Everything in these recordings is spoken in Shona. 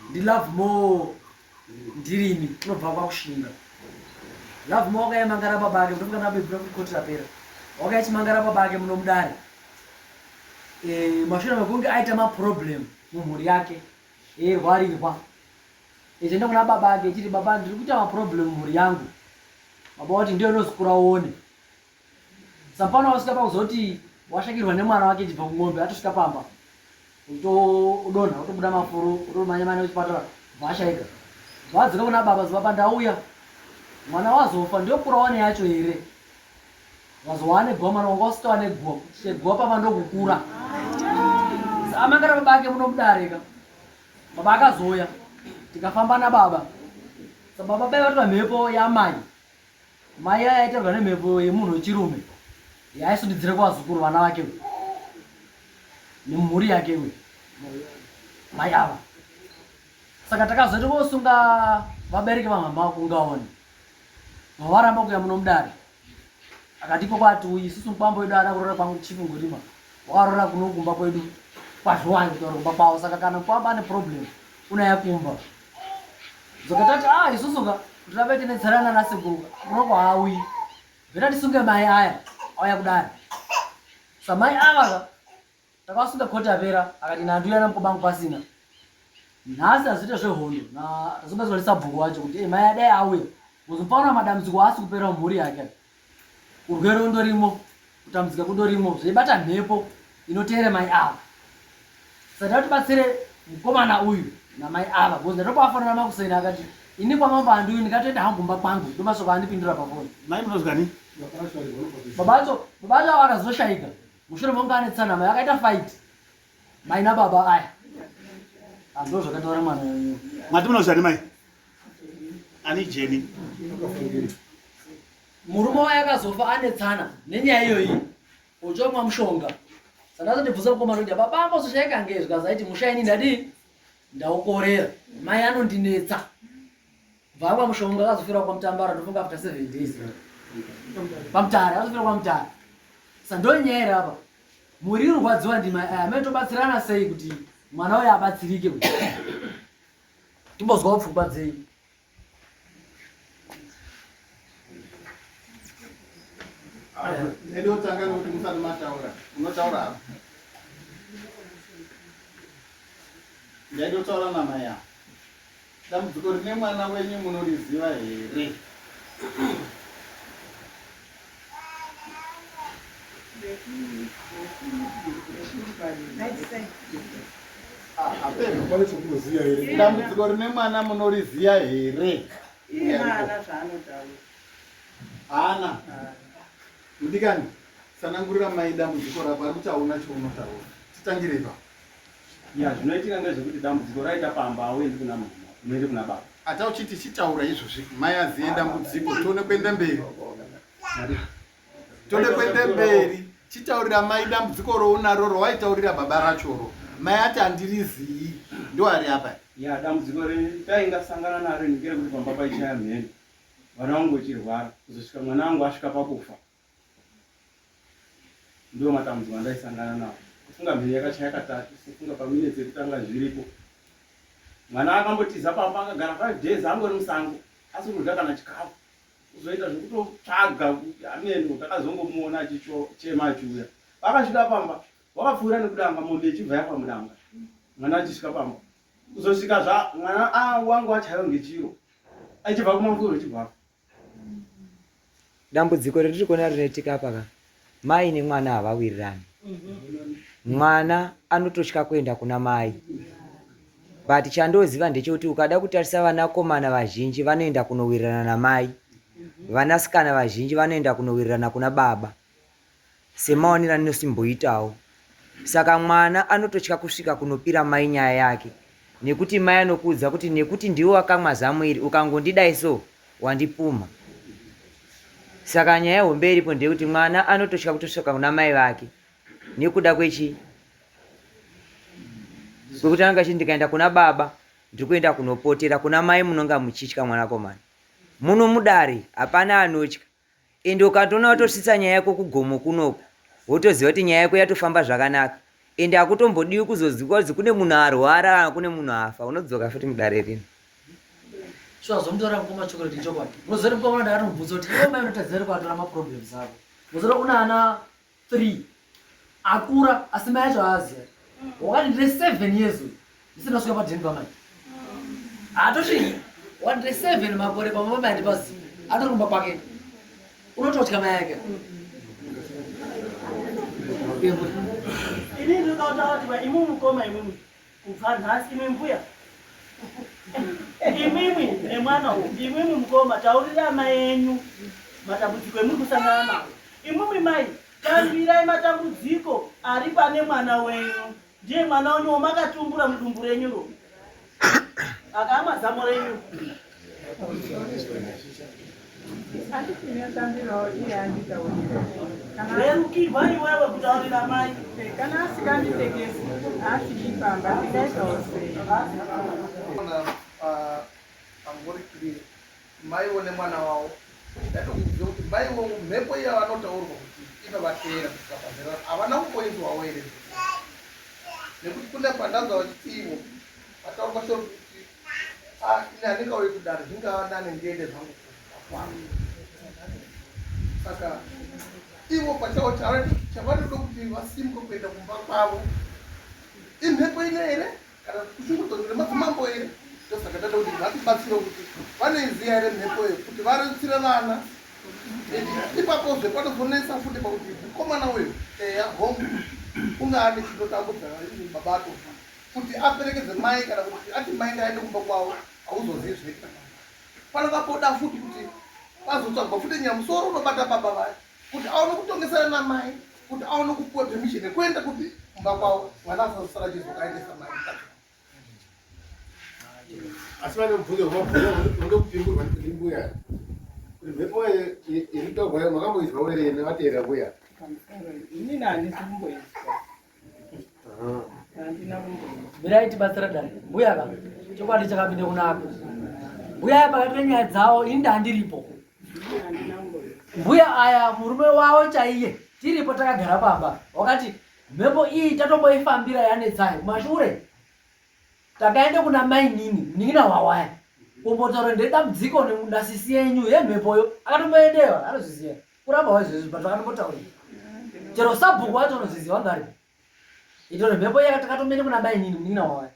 Ndi love more ndirimi unobva kwakushinga. Love more wakayemangara baba ake munofuka nabebura kuti rapera. Wakaichimangara baba ake munomudare. Mashure mekunge aita maproblem mumhuri yake eirwarirwa. Echenda kuna baba ake echiti baba ndiri kuita maproblem mumhuri yangu. Baba wati ndiyo nozikura uone. Sapana wasvika pakuzoti washakirwa nemwana wake chibva kumombe atosvika pamba. Udonha utobuda mafuro utomanya kuchipatara vashaika. Vadzoka kuna baba zibaba ndauya. Mwana wazofa ndokura wane yacho here. Wazowane gwa mwana wanga usita wane gwa. Gwa papa ndokukura. Amangara baba ake munomudareka. Baba akazoya. Tikafamba na baba. Sababa baba vatora mhepo yamai. Mai aitorwa nemhepo yemunhu wechirume. Yaisunidzire kwazukuru vana vake. Nemhuri yake we. Mai ava. Saka takazoita kosunga vabereki vamama vako ungaone. Vavaramba kuya munomudare. Akatipo kwati uyu isusu mupambo wedu ada kurora pangu chifungurima. Wakarora kunokumba kwedu. Pazviwangi kumba kwawo. Saka kana kwamba ane problem unayakumba. Zokatati isusuka tirabe tinetsarana nasekuru. Unoko haawi. Vena tisunge mai aya. Auya kudare. Samai ava takasunga kota apera akati nanduya namukobangu pasina. Nhasi azviite zvehondo na tazongazolisa bhuku wacho kuti mai adai auya. Uzopaona madambudziko asi kupera mumhuri yake. Urwere undorimo, kutambudzika kundorimo, zveibata mhepo inoteere mai ava. Saka tatibatsire mukomana uyu namai ava. Because ndatopafanira makuseni akati ini kwamamba handiuyi ndikatoenda hangu kumba kwangu ndomasvika andipindura pafoni. Mai munozwani? Babacho akazoshaika. Mushure monga anetsana mai akaita fight. Mai nababa aya. Andizvo zvakataura mwana wenyu. Mati munozwani mai? Ani Jeni. Murume waye akazofa anetsana nenyaya iyoyi. Uchomwa mushonga. Saka ndibvunza mukomana kuti baba ambozoshaika ngei zvikazaiti mushaini ndadi ndaukorera. Mai anondinetsa. Vamwa mushonga akazofira kwa Mtambara ndofunga after 7 days. Pamtare akazofira kwa Mtare. Sandonyera apa. Muri rwadziwa ndima ametobatsirana sei kuti mwana waye abatsirike kuti. Timbozwa upfungwa dzei. Ndio tanga kuti musana mataura. Unotaura apa? Ndio taura na maya. Dambudziko rine mwana wenyu munoriziva here? Dambudziko rine mwana munoriziva here? Hana. Mudikani, sanangurira mai dambudziko rapo kuti hauna chaunotaura. Titangire ipapo. Ya, zvinoitika ngezvekuti dambudziko raita pamba auendi kuna mama, unoende kuna baba. Ata uchiti chitaura izvozvi, mai aziye dambudziko, tione kuenda mberi. Tione kuenda mberi. Chitaurira mai dambudziko rounaro rowaitaurira baba rachoro. Mai ati handiriziyi, ndo ari apa. Ya, dambudziko taingasangana naro ndikere kuti pamba paichaya mheni. Vana vangu vachirwara, kuzosvika mwana wangu asvika pakufa. Ndiwo matambudziko andaisangana nawo. Kufunga mheni yakachaya katatu, kufunga paminitsi ekutanga zviripo. Mwana akambotiza pamba akagara 5 days angori musango, asi kurya kana chikafu. Kuzoita zvekutotsvaga kuti ameno takazongomuona achichema achiuya. Vakasvika pamba, wakapfuura nekudanga mombe ichibva yafa mudanga. Mwana achisvika pamba. Kuzosvika mwana wangu achaiwa ngechiro. Achibva kumafuro achibva. Dambudziko retiri kuona rinoitika apa mai nemwana havawirirani. Mwana anotosvika kuenda kuna mai. But chandoziva ndechekuti ukada kutarisa vanakomana vazhinji vanoenda kunowirirana namai. Vanasikana vazhinji vanoenda kunowirirana kuna baba. Semaonera ndinosimboitawo. Saka mwana anotosvika kusvika kunopira mai nyaya yake. Nekuti mai anokuudza kuti nekuti ndiwe wakamwa zamwiri ukangondidai so wandipuma. Saka nyaya hombe iripo ndekuti mwana anotosvika kutosvika kuna mai vake. Nekuda kwechi kwekuti anga ndikaenda kuna baba ndikuenda kunopotera kuna mai munonga muchitya mwanakomana. Muno mudare hapana anotya. Ende ukatoona watosvitsa nyaya yako kugomo kunoko wotoziva kuti nyaya yako yatofamba zvakanaka. ende akutombodiwi kuzoziva kuti kune munhu arwara kana kune munhu afa, unodzoka futi mudare rino. Shuwa zomutora mukoma chocolate chokwadi. Muzori mukoma ndakamubvunza kuti iwe mai unotadzira kwatora maproblems ako. Muzori una ana 3 akura asi mai acho aaziya. Wakati ndine 7 years uyu ndisina kusvika padheni pamai. Atosviki wandine 7 makore pamwe mai ndipazi. Atorumba kwake. Unototya mai yake. Ini ndinotaura kuti imwe mukoma imwe kubva nhasi imwe mbuya imimi nemwana uyu imimi mukoma taurira mai enyu matambudziko emuri kusangana nawo. Imimi mai tambirirai matambudziko ari pane mwana wenyu. Ndiye mwana wenyu wamakatumbura mudumbu renyuro akaamwa zamo renyu. Rerukirwa iwewe kutaurira mai. Kana asinganditekesi asipamba ndidaitawo sei. Angori kiri mai one mwana wao ndatokuziva kuti mai wongu mhepo iya vanotaurwa kuti inovatera kusakazera havana kumboizwawo here nekuti kune pandanza vachitivo vataurwa shoro kuti ine handingauyi kudaro zvingava nane ndiende zvangu kufana. Saka ivo pachavo chavanoda kuti vasimuke kuenda kumba kwavo imhepo ine here kana kushungudzo nemadzimambo here. Ndosaka ndada kuti vatibatsire kuti vanoiziya here mhepo iyo kuti varutsire vana. Ipapozve panozonesa futi pakuti mukomana uyu eya hombe kunga ane chinotambudza baba atofa kuti aperekedze mai kana kuti ati mai ngaende kumba kwavo hauzozivi zvinoita. Panokapoda futi kuti vazotsvagwa futi nyamusoro unobata baba vaya kuti aone kutongesana namai kuti aone kupuwa permission yekuenda kuti kumba kwavo mwana asazosara achizokaendesa mai. Asi vane mubvunzo unode kupingurwa ndimbuya kuti mhepo iritaurwa makamboizwawo here nevatera mbuya? Inini handisi kumboizwa. Handina kumboizwa. Mirai tibatsira dani. Mbuya ka chokwadi chakapinde kunaka. Mbuya pakati penyaya dzawo ini ndandiripo. Handina kumboizwa. Mbuya aya murume wawo chaiye tiripo takagara pamba wakati mhepo iyi tatomboifambira yanetsayo kumashure takaende kuna mai nini mnin'ina wawaya kumbotaura ndedambudziko nemudasisi yenyu yemhepoyo akatomboendewa anozviziva kuramba waizvizvi but akatombotaura chero sabhuku wacho unozviziva wangari itore mhepo iya takatomboende kuna mai nini mnin'ina wawaya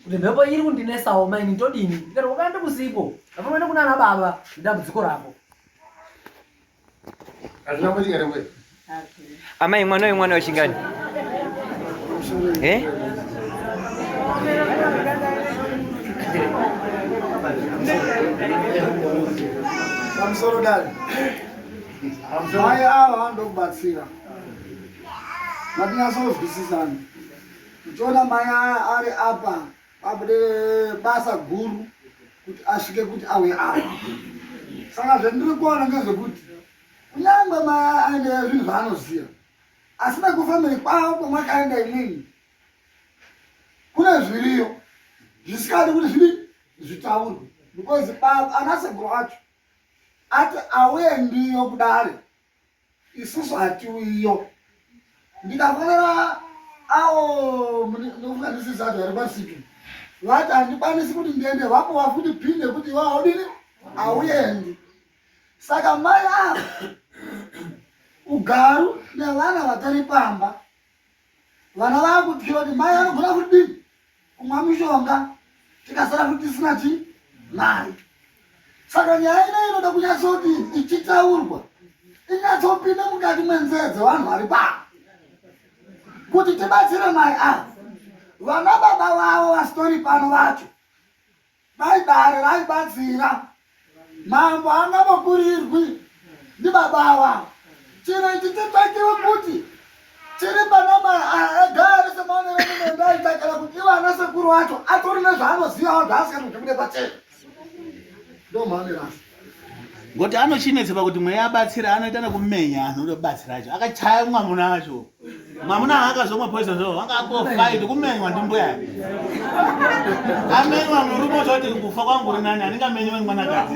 kuti mhepo iri kundinesawo mai nini todini ikati wakaende kusipo atomboende kuna ana baba ndambudziko rako. Hazvina kuitika rembuya? Amai mwana wechingani? Pamusoro dani mai ava vanokubatsira matinyasozwisisana uchiona mai ari apa pabude basa guru kuti asvike kuti awe apa. Saka zvandiri kuona ngezvekuti kunyangwe mai aende zvinhu zvaanoziva asi nekufamiri kwavo kwamakaenda imweni kune zviriyo zvisikadi kuti zvidi zvitaurwe because anasekuru acho ati auendiyo kudare isusu hatiuyiyo. Ndikafonera avo nofunganisisatu vari pasipi vati handikwanisi kuti ndiende vapowa futi phinde kuti vaodini auendi. Saka mai ava ugaru nevana vatari pamba vana vakutyiwa kuti mai anogona kudini kumwa mishonga tikasara kuti tisina chi mari. Saka nyaya ino inoda kunyatsoti ichitaurwa inyatsopinda mukati mwenzee dzevanhu vari pamba kuti tibatsire mai ava. Vana baba vavo vasitori pano vacho vaidare vaibatsira mambo angavakurirwi ndibaba vavo. Chino ichi chitsvakiwe kuti chiri pana mai agare semaoneremendaitsvakira kuti ivana sekuru vacho atori nezvaanozivawo zvaasikanogamire pachena. Ndo mhanerasi ngoti anochinetsa kuti mweya abatsira anoita nekumenya anhu otobatsira acho akachaya mwamuna acho mwamuna akazomwa poison so anga akofaiti kumenywa ndi mbuya Ameni wamwe rumo zote kufa kwangu uri nani andingamenyi wengi mwanakadzi.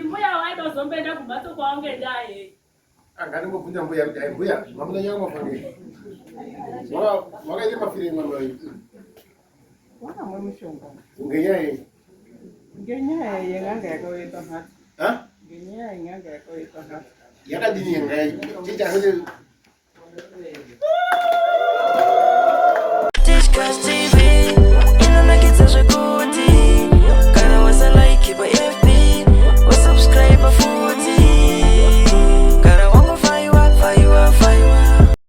Mbuya waida uzombenda kumbatso kwaungendaye. Angandingobvunza mbuya kuti ai mbuya mamuna nyama mafanire. Wakaite mafire mwana wayo. Wakamwe mushonga. Ngenyaya yei? Ngenyaya yenganga yakaweka mhatso. Ha? Ngenyaya yenganga yakaweka mhatso. Yakadini yengai? Chicha hende Disgusting.